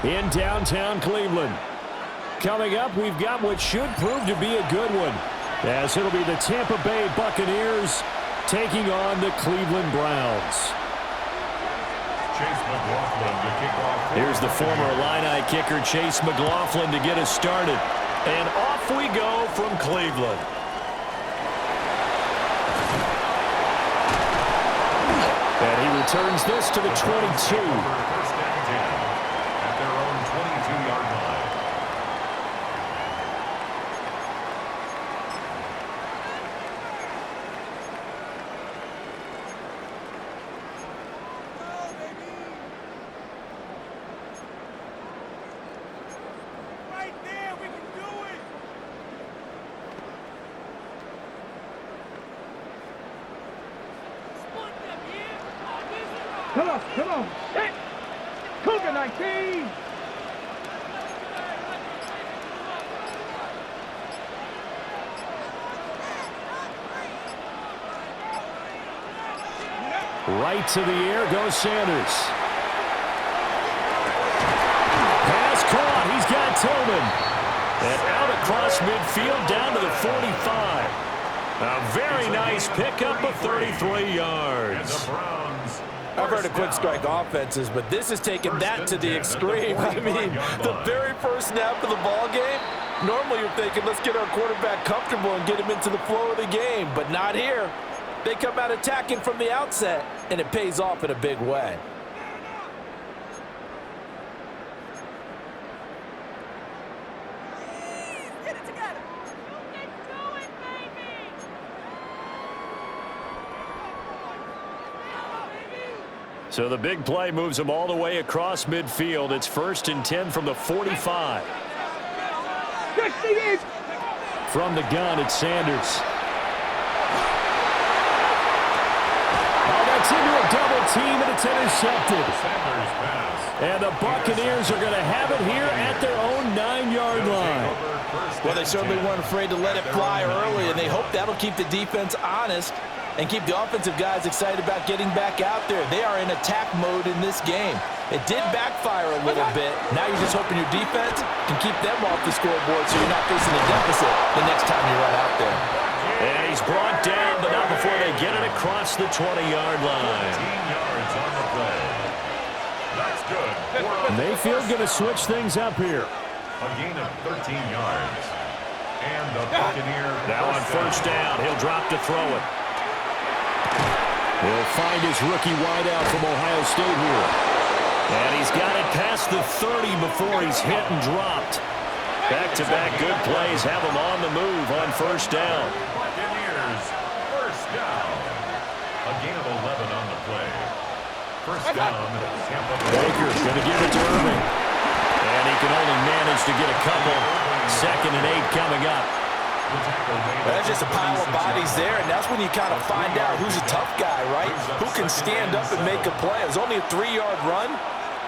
in downtown Cleveland. Coming up, we've got what should prove to be a good one, as it'll be the Tampa Bay Buccaneers taking on the Cleveland Browns. Here's the former Illini kicker, Chase McLaughlin, to get us started. And off we go from Cleveland. And he returns this to the 22. At their own 22-yard line. Right there, we can do it. Come on, come on. Hey. Cougar 19. Right to the air goes Sanders. Pass caught. He's got Tillman. And out across midfield down to the 45. A very nice pickup of 33 yards. I've heard of quick strike offenses, but this is taking that to the extreme. I mean, the very first snap of the ball game, normally you're thinking, let's get our quarterback comfortable and get him into the flow of the game, but not here. They come out attacking from the outset, and it pays off in a big way. Get it together. You can do it, baby. So the big play moves them all the way across midfield. It's 1st and 10 from the 45. From the gun, it's Sanders. That's into a double team, and it's intercepted. And the Buccaneers are going to have it here at their own 9-yard line. Well, they certainly weren't afraid to let it fly early, and they hope that'll keep the defense honest and keep the offensive guys excited about getting back out there. They are in attack mode in this game. It did backfire a little bit. Now you're just hoping your defense can keep them off the scoreboard so you're not facing a deficit the next time you run out there. And he's brought down, but not before they get it across the 20-yard line. 15 yards on the play. That's good. Mayfield going to switch things up here. A gain of 13 yards. And the Buccaneer Now on first down, he'll drop to throw it. He'll find his rookie wideout from Ohio State here. And he's got it past the 30 before he's hit and dropped. Back-to-back good plays have him on the move on first down. Buccaneers, first down. A gain of 11 on the play. First down, Tampa Bay. Baker's going to give it to Irving. And he can only manage to get a couple. 2nd and 8 coming up. There's just a pile of bodies there, and that's when you kind of find out who's a tough guy, right? Who can stand up and make a play. It was only a 3-yard run,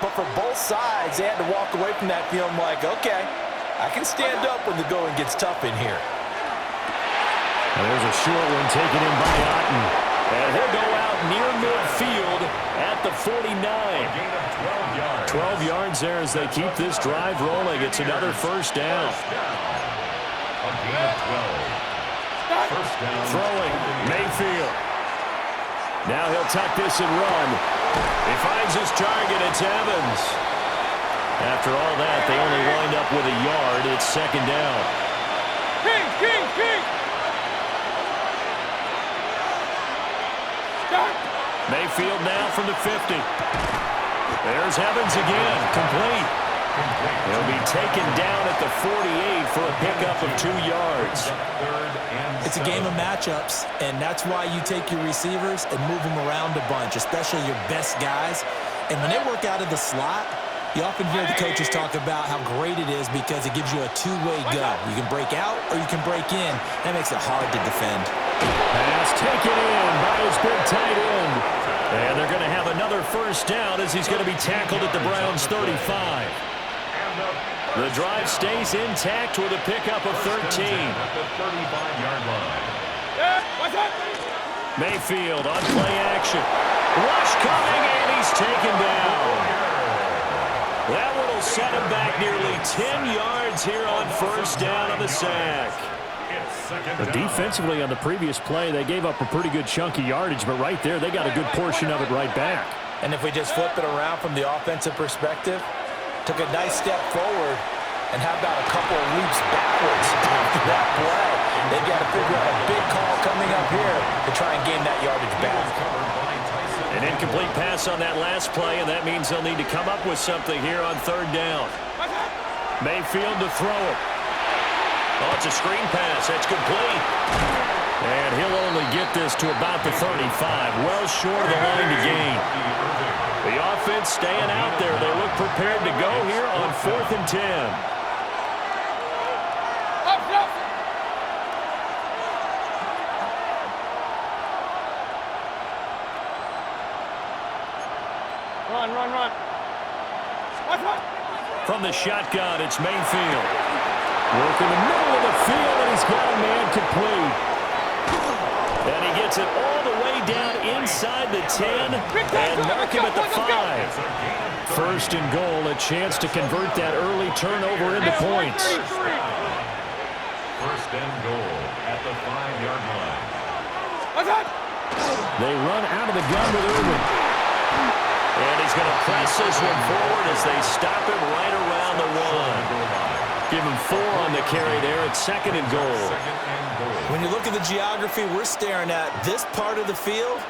but for both sides, they had to walk away from that feeling like, okay, I can stand up when the going gets tough in here. And there's a short one taken in by Otten. And he'll go out near midfield at the 49. 12 yards there as they keep this drive rolling. It's another first down. A gain of 12. First down. Throwing, Mayfield. Now he'll tuck this and run. He finds his target. It's Evans. After all that, they only wind up with a yard. It's 2nd down. King. Mayfield now from the 50. There's Evans again, complete. He'll be taken down at the 48 for a pickup of 2 yards. It's a game of matchups, and that's why you take your receivers and move them around a bunch, especially your best guys. And when they work out of the slot, you often hear the coaches talk about how great it is because it gives you a two-way go. You can break out or you can break in. That makes it hard to defend. Pass taken in by his big tight end. And they're going to have another first down as he's going to be tackled at the Browns' 35. The drive stays intact with a pickup of 13. At the 35-yard line. Mayfield on play action. Rush coming, and he's taken down. That one will set him back nearly 10 yards here on first down on the sack. But defensively on the previous play, they gave up a pretty good chunk of yardage, but right there, they got a good portion of it right back. And if we just flip it around from the offensive perspective, took a nice step forward, and how about a couple of leaps backwards after that play? They've got to figure out a big call coming up here to try and gain that yardage back. An incomplete pass on that last play, and that means they'll need to come up with something here on third down. Mayfield to throw it. Oh, it's a screen pass. That's complete. And he'll only get this to about the 35. Well short of the line to gain. The offense staying out there. They look prepared to go here on 4th and 10. Run. From the shotgun, it's Mayfield. Working the middle of the field, and he's got a man complete. And he gets it all the way down inside the 10 and mark him at the 5. First and goal, a chance to convert that early turnover into points. First and goal at the 5-yard line. They run out of the gun with Irvin. And he's going to press this one forward as they stop him right around the 1. Give him 4 on the carry there at 2nd and goal. When you look at the geography we're staring at, this part of the field,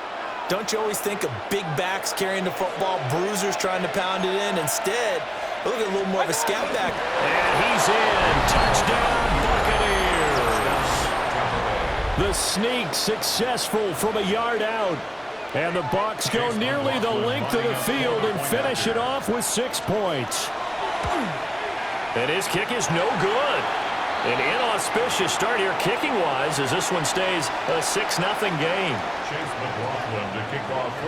don't you always think of big backs carrying the football, bruisers trying to pound it in? Instead, look at a little more of a scat back. And he's in. Touchdown, Buccaneers. The sneak successful from a yard out. And the Bucs go nearly the length of the field and finish it off with 6 points. And his kick is no good. An inauspicious start here kicking-wise as this one stays a 6-0 game.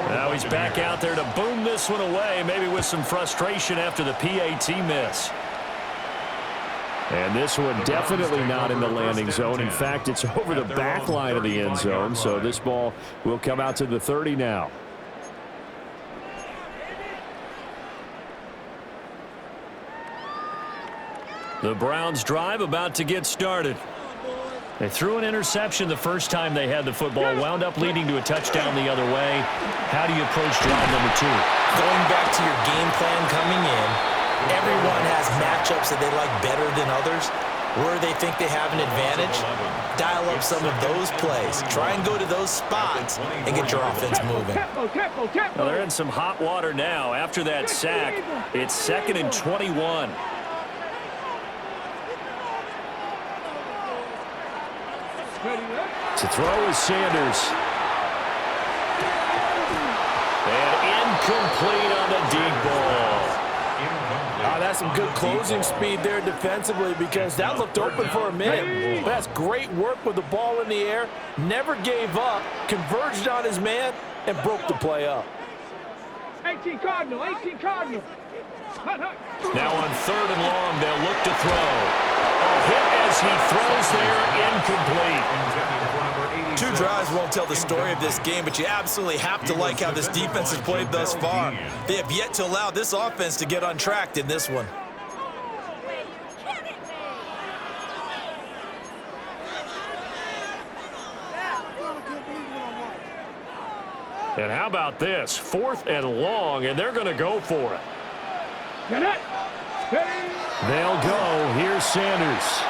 Now he's back out there to boom this one away, maybe with some frustration after the PAT miss. And this one definitely not in the landing zone. In fact, it's over the back line of the end zone, so this ball will come out to the 30 now. The Browns drive about to get started. They threw an interception the first time they had the football, wound up leading to a touchdown the other way. How do you approach drive number 2? Going back to your game plan coming in, everyone has matchups that they like better than others. Where they think they have an advantage, dial up some of those plays. Try and go to those spots and get your offense moving. Well, they're in some hot water now. After that sack, it's 2nd and 21. To throw is Sanders. And incomplete on the deep ball. That's some good closing speed there defensively because that looked open for a minute. But that's great work with the ball in the air. Never gave up, converged on his man, and broke the play up. 18 Cardinal. Now on 3rd and long, they'll look to throw. A hit as he throws there, incomplete. 2 drives won't tell the story of this game, but you absolutely have to like how this defense has played thus far. They have yet to allow this offense to get untracked in this one. And how about this? 4th and long, and they're going to go for it. They'll go. Here's Sanders.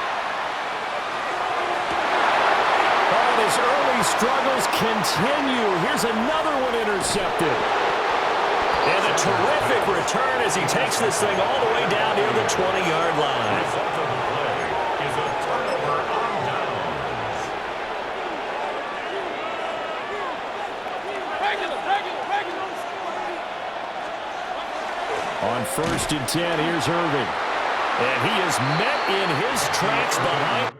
Oh, his early struggles continue. Here's another one intercepted. And a terrific return as he takes this thing all the way down near the 20-yard line. On 1st and 10, here's Irvin. And he is met in his tracks behind.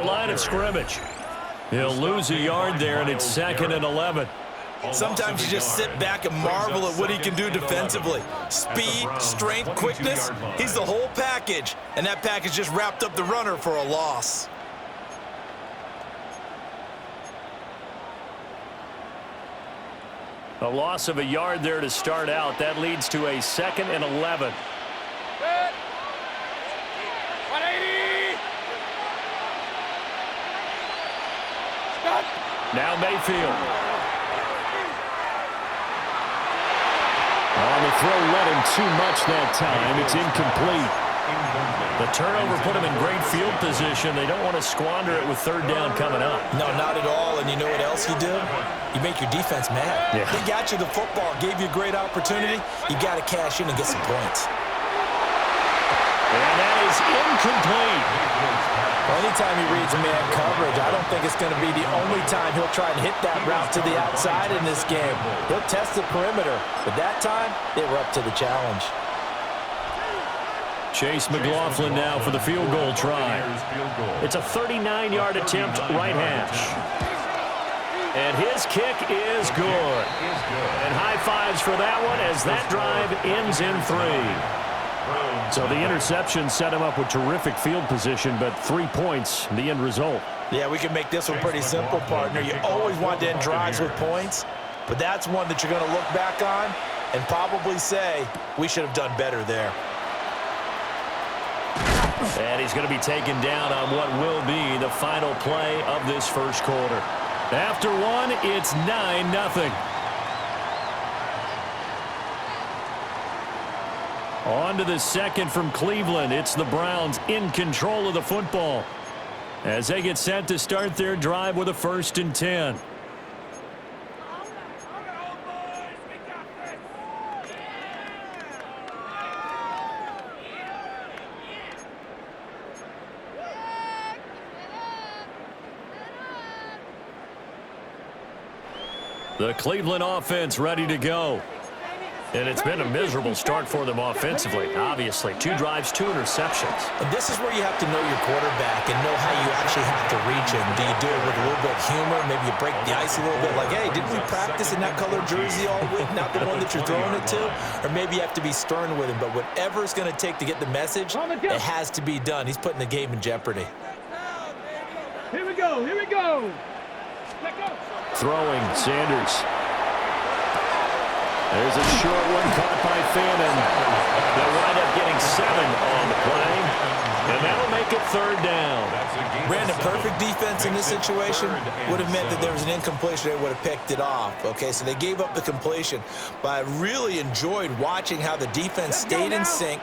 Line of scrimmage. He'll lose a yard there, and it's 2nd and 11. Sometimes you just sit back and marvel at what he can do defensively. Speed, strength, quickness, he's the whole package. And that package just wrapped up the runner for a loss. A loss of a yard there to start out. That leads to a 2nd and 11. Now Mayfield. On the throw, led him too much that time. It's incomplete. The turnover put him in great field position. They don't want to squander it with 3rd down coming up. No, not at all. And you know what else you do? You make your defense mad. Yeah. They got you the football, gave you a great opportunity. You got to cash in and get some points. And that is incomplete. Well, anytime he reads man coverage, I don't think it's going to be the only time he'll try and hit that route to the outside in this game. He'll test the perimeter, but that time, they were up to the challenge. Chase McLaughlin now for the field goal try. It's a 39-yard attempt, right hash. And his kick is good. And high fives for that one as that drive ends in 3. So the interception set him up with terrific field position, but 3 points, the end result. Yeah, we can make this one pretty simple, partner. You always want to end drives with points, but that's one that you're going to look back on and probably say, we should have done better there. And he's going to be taken down on what will be the final play of this first quarter. After one, it's 9-0. On to the second from Cleveland. It's the Browns in control of the football as they get set to start their drive with a 1st and 10. The Cleveland offense ready to go. And it's been a miserable start for them offensively, obviously. 2 drives, 2 interceptions. And this is where you have to know your quarterback and know how you actually have to reach him. Do you do it with a little bit of humor? Maybe you break the ice a little bit like, hey, didn't we practice in that color jersey all week, not the one that you're throwing it to? Or maybe you have to be stern with him. But whatever it's going to take to get the message, it has to be done. He's putting the game in jeopardy. Here we go. Here we go. Throwing, Sanders. There's a short one caught by Fannin. They'll wind up getting 7 on the play, and that'll make it 3rd down. Brandon, perfect defense in this situation would have meant that there was an incompletion. They would have picked it off. Okay, so they gave up the completion, but I really enjoyed watching how the defense stayed in sync,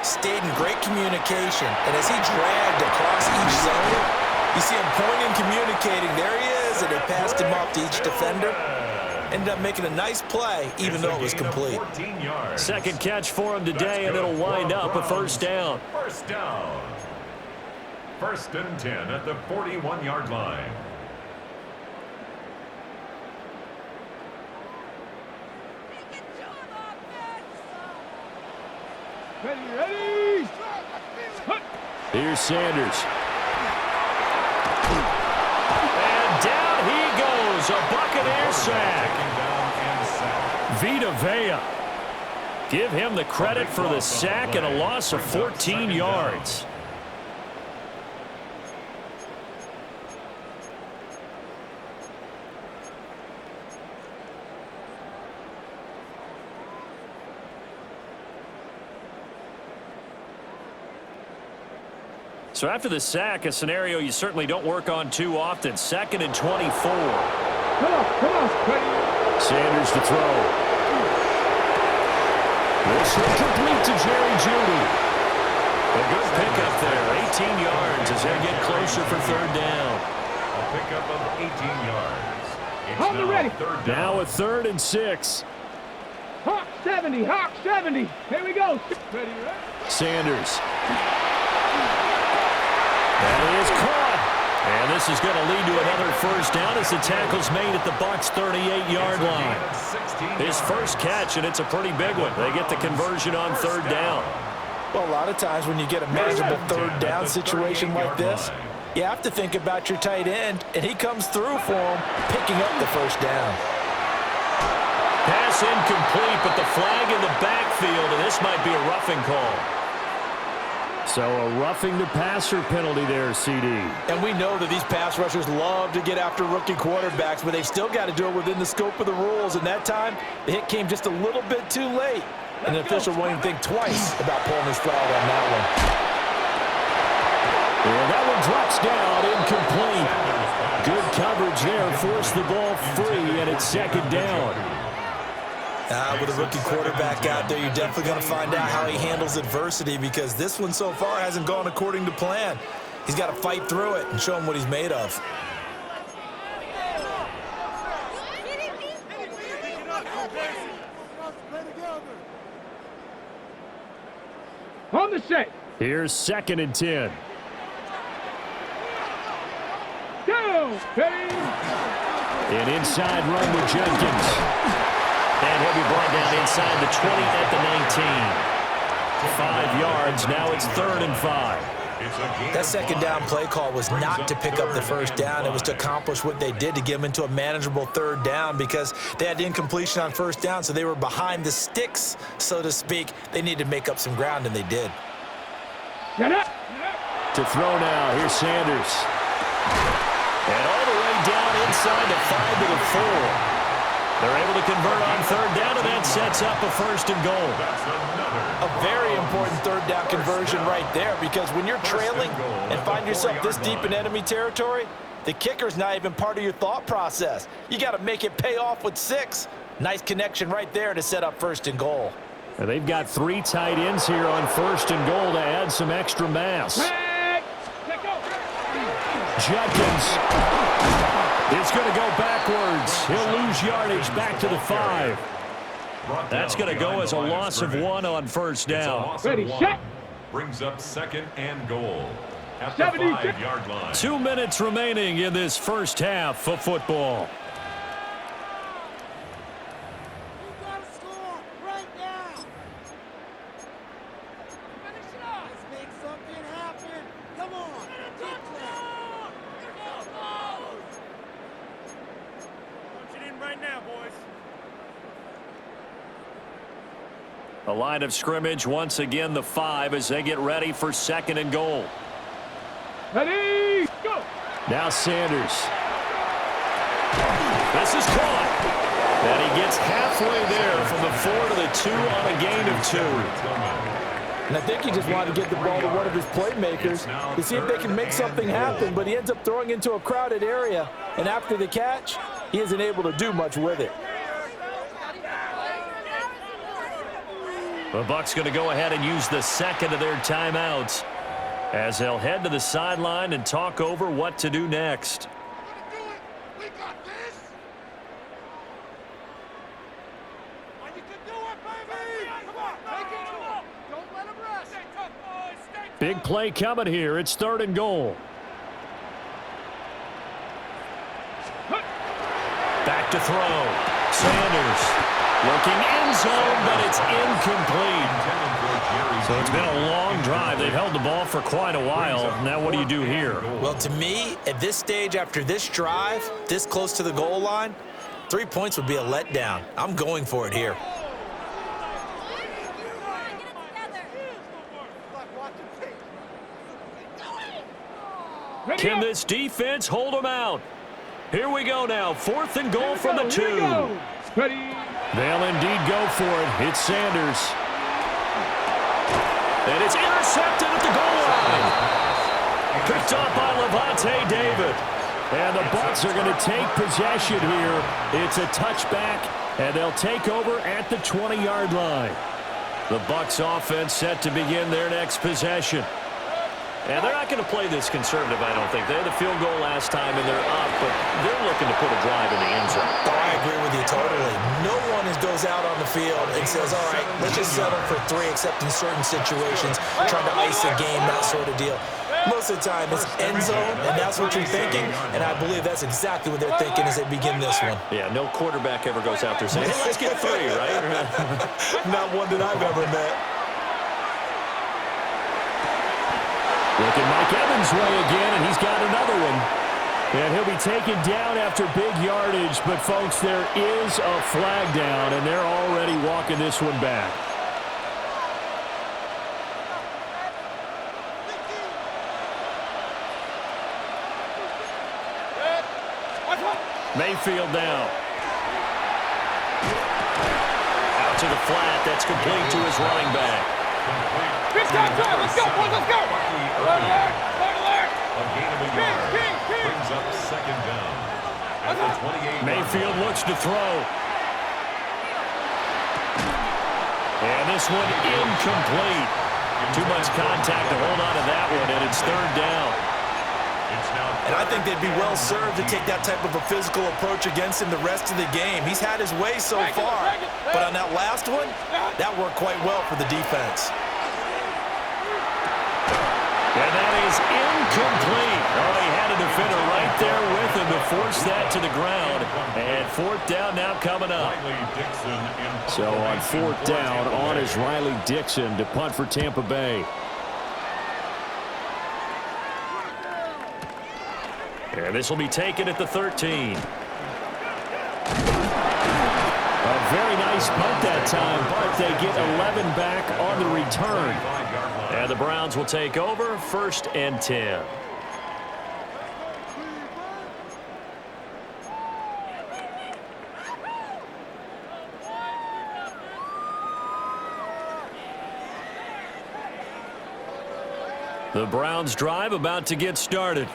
stayed in great communication, and as he dragged across each zone, you see him pointing, communicating. There he is, and they passed him off to each defender. Ended up making a nice play, even though it was complete. Second catch for him today, and it'll wind up a 1st down. 1st down. 1st and 10 at the 41-yard line. Ready. Here's Sanders. And down he goes, a Buccaneer sack. Vita Vea. Give him the credit for the sack and a loss of 14 yards. So after the sack, a scenario you certainly don't work on too often. 2nd and 24. Come on, Sanders to throw. This will complete to Jerry Jeudy. A good pickup there, 18 yards as they get closer for 3rd down. A pickup of 18 yards. It's Hold it now ready. 3rd down. Now a 3rd and 6. Hawk 70, Hawk 70. Here we go. Ready. Sanders. That is caught. And this is going to lead to another 1st down as the tackle's made at the Bucs' 38-yard line. His first catch, and it's a pretty big one. They get the conversion on 3rd down. Well, a lot of times when you get a manageable 3rd down situation like this, You have to think about your tight end, and he comes through for him, picking up the first down. Pass incomplete, but the flag in the backfield, and this might be a roughing call. So a roughing the passer penalty there, CD. And we know that these pass rushers love to get after rookie quarterbacks, but they've still got to do it within the scope of the rules. And that time, the hit came just a little bit too late. And the official won't even think twice about pulling his flag on that one. And that one drops down, incomplete. Good coverage there, forced the ball free, and it's second down. With a rookie quarterback out there, you're definitely going to find out how he handles adversity, because this one so far hasn't gone according to plan. He's got to fight through it and show him what he's made of. On the set. Here's 2nd and 10. An inside run with Jenkins. And he'll be brought down inside the 20 at the 19. 5 yards. Now it's 3rd and 5. That second down play call was not to pick up the first down. It was to accomplish what they did, to get them into a manageable 3rd down, because they had incompletion on 1st down, so they were behind the sticks, so to speak. They needed to make up some ground, and they did. To throw now. Here's Sanders. And all the way down inside the 5 to the 4. They're able to convert on 3rd down, and that sets up a 1st and goal. A very important 3rd down conversion right there, because when you're trailing and find yourself this deep in enemy territory, the kicker's not even part of your thought process. You got to make it pay off with 6. Nice connection right there to set up 1st and goal. And they've got 3 tight ends here on 1st and goal to add some extra mass. Jenkins is going to go backwards. He'll lose yardage back to the 5. That's going to go as a loss of 1 on 1st down. Ready, set. Brings up 2nd and goal at the 5-yard line. 2 minutes remaining in this first half of football. A line of scrimmage, once again the 5 as they get ready for 2nd and goal. Ready, go! Now Sanders. This is caught. And he gets halfway there from the 4 to the 2 on a gain of 2. And I think he just wanted to get the ball to one of his playmakers to see if they can make something happen, but he ends up throwing into a crowded area, and after the catch, he isn't able to do much with it. The Bucs going to go ahead and use the 2nd of their timeouts as they'll head to the sideline and talk over what to do next. Big play coming here. It's 3rd and goal. Back to throw. Sanders. Looking end zone, but it's incomplete. So it's been a long drive. They've held the ball for quite a while. Now what do you do here? Well, to me, at this stage, after this drive, this close to the goal line, 3 points would be a letdown. I'm going for it here. Can this defense hold them out? Here we go now. 4th and goal from the 2. Ready. They'll indeed go for it. It's Sanders. And it's intercepted at the goal line. Picked up by Levante David. And the Bucs are going to take possession here. It's a touchback, and they'll take over at the 20-yard line. The Bucs offense set to begin their next possession. And they're not going to play this conservative, I don't think. They had a field goal last time, and they're up, but they're looking to put a drive in the end zone. Oh, I agree with you totally. No one goes out on the field and says, all right, let's just settle for 3, except in certain situations, trying to ice a game, that sort of deal. Most of the time, it's end zone, and that's what you're thinking, and I believe that's exactly what they're thinking as they begin this one. Yeah, no quarterback ever goes out there saying, hey, let's get 3, right? Not one that I've ever met. Look at Mike Evans. Evans' way again, and he's got another one. And he'll be taken down after big yardage. But, folks, there is a flag down, and they're already walking this one back. Mayfield now. Out to the flat. That's complete to his running back. Big time, let's go, boys, let's go! Alert! A gain of a yard. Brings up second down. At the 28. Mayfield looks to throw. And this one incomplete. Too much contact to hold on to that one, and it's third down. And I think they'd be well served to take that type of a physical approach against him the rest of the game. He's had his way so far, but on that last one, that worked quite well for the defense. And that is incomplete. Oh, he had a defender right there with him to force that to the ground. And fourth down now coming up. So on fourth down, on is Riley Dixon to punt for Tampa Bay. And this will be taken at the 13. A very nice punt that time, but they get 11 back on the return. And the Browns will take over, 1st and 10. The Browns drive about to get started.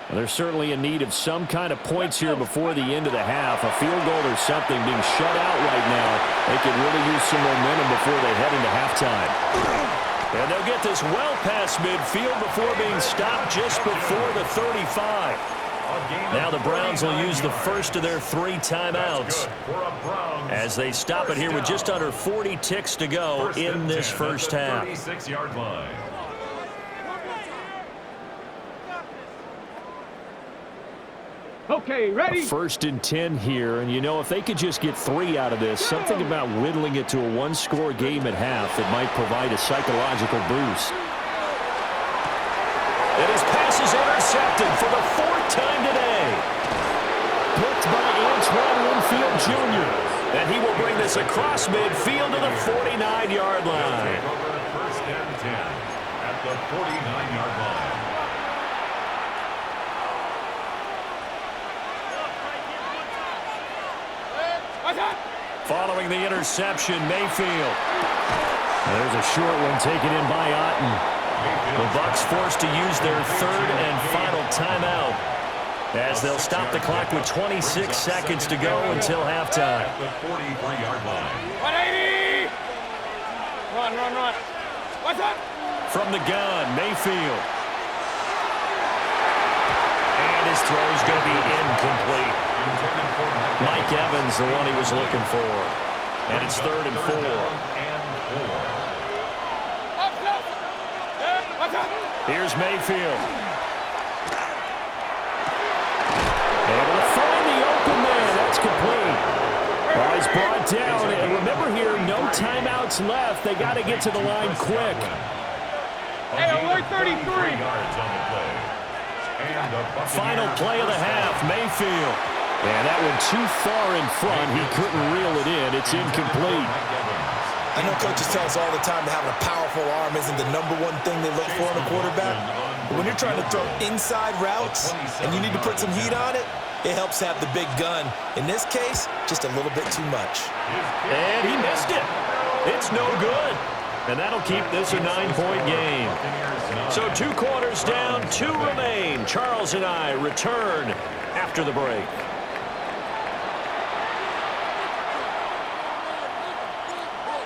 They're certainly in need of some kind of points here before the end of the half. A field goal or something being shut out right now. They could really use some momentum before they head into halftime. And they'll get this well past midfield before being stopped just before the 35. Now the Browns will use the first of their 3 timeouts as they stop it here with just under 40 ticks to go in this first half. 36-yard line. Okay, ready? 1st and 10 here, and you know, if they could just get 3 out of this, something about whittling it to a 1-score game at half that might provide a psychological boost. And his pass is intercepted for the 4th time today. Picked by Antoine Winfield Jr. And he will bring this across midfield to the 49-yard line. 1st and 10 at the 49-yard line. Following the interception, Mayfield. There's a short one taken in by Otten. The Bucs forced to use their 3rd and final timeout as they'll stop the clock with 26 seconds to go until halftime. At the 43-yard line. 180! Run. What's up? From the gun, Mayfield. And his throw is going to be incomplete. Mike Evans, the one he was looking for. And it's 3rd and 4. Here's Mayfield. Able to find the open man. That's complete. Well, he's brought down. And remember here, no timeouts left. They got to get to the line quick. Hey, alert 33. Final play of the half, Mayfield. And that one too far in front. He couldn't reel it in. It's incomplete. I know coaches tell us all the time that having a powerful arm isn't the #1 thing they look for in a quarterback. But when you're trying to throw inside routes and you need to put some heat on it, it helps have the big gun. In this case, just a little bit too much. And he missed it. It's no good. And that'll keep this a 9-point game. So 2 quarters down, 2 remain. Charles and I return after the break.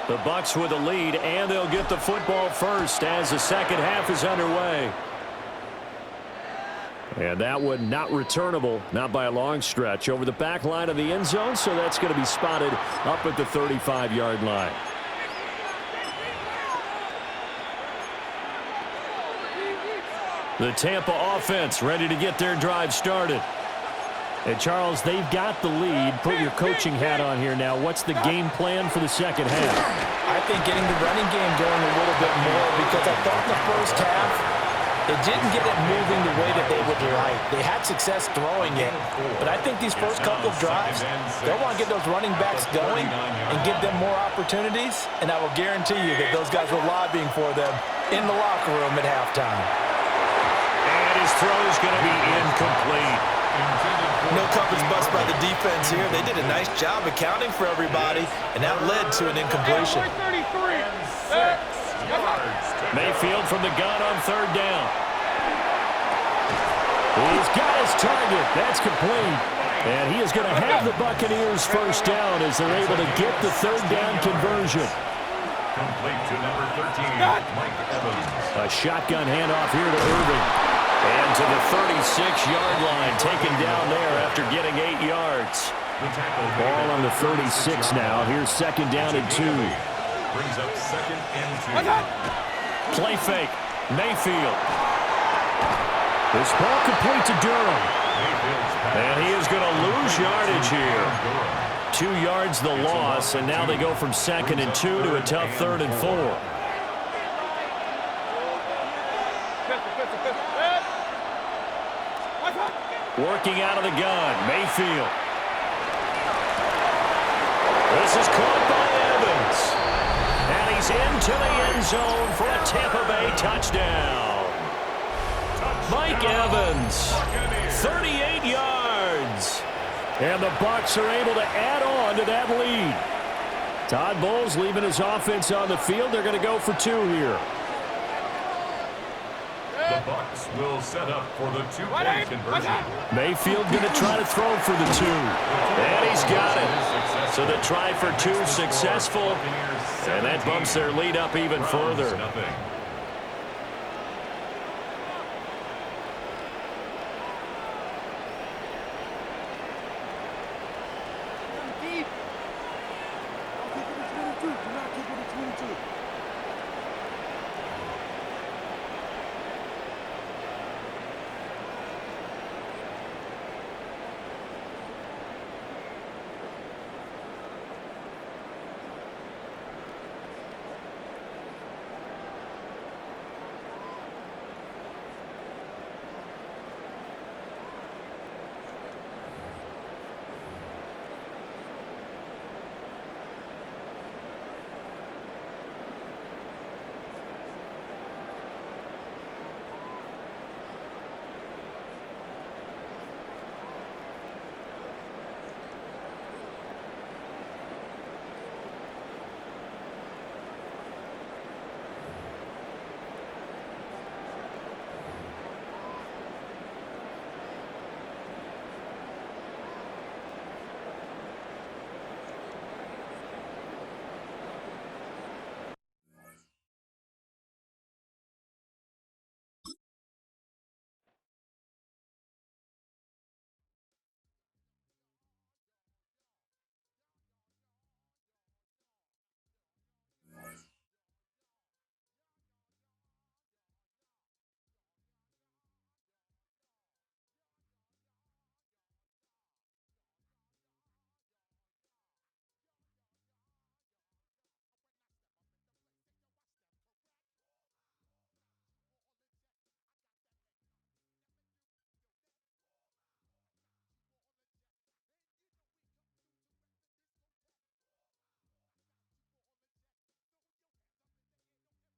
The Bucs with a lead, and they'll get the football first as the second half is underway. And that one not returnable, not by a long stretch, over the back line of the end zone, so that's going to be spotted up at the 35-yard line. The Tampa offense ready to get their drive started. And, Charles, they've got the lead. Put your coaching hat on here now. What's the game plan for the second half? I think getting the running game going a little bit more, because I thought in the first half It didn't get it moving the way that they would like. They had success throwing it, but I think these first couple of drives, they'll want to get those running backs going and give them more opportunities, and I will guarantee you that those guys were lobbying for them in the locker room at halftime. And his throw is going to be incomplete. No coverage bust by the defense here. They did a nice job accounting for everybody, and that led to an incompletion. 33. Mayfield from the gun on third down. He's got his target. That's complete. And he is going to have the Buccaneers first down as they're able to get the third down conversion. Complete to number 13, Mike Evans. A shotgun handoff here to Irving. And to the 36-yard line, taken down there after getting 8 yards. Ball on the 36 now. Here's second down and 2. Brings up second and 2. Play fake. Mayfield. This ball complete to Durham. And he is going to lose yardage here. 2 yards the loss, and now they go from second and 2 to a tough third and 4. Working out of the gun, Mayfield. This is caught by Evans. And he's into the end zone for a Tampa Bay touchdown. Mike Evans, 38 yards. And the Bucs are able to add on to that lead. Todd Bowles leaving his offense on the field. They're going to go for 2 here. The Bucs will set up for the 2-point conversion. Mayfield going to try to throw for the 2. And he's got it. So the try for 2 successful. And that bumps their lead up even further.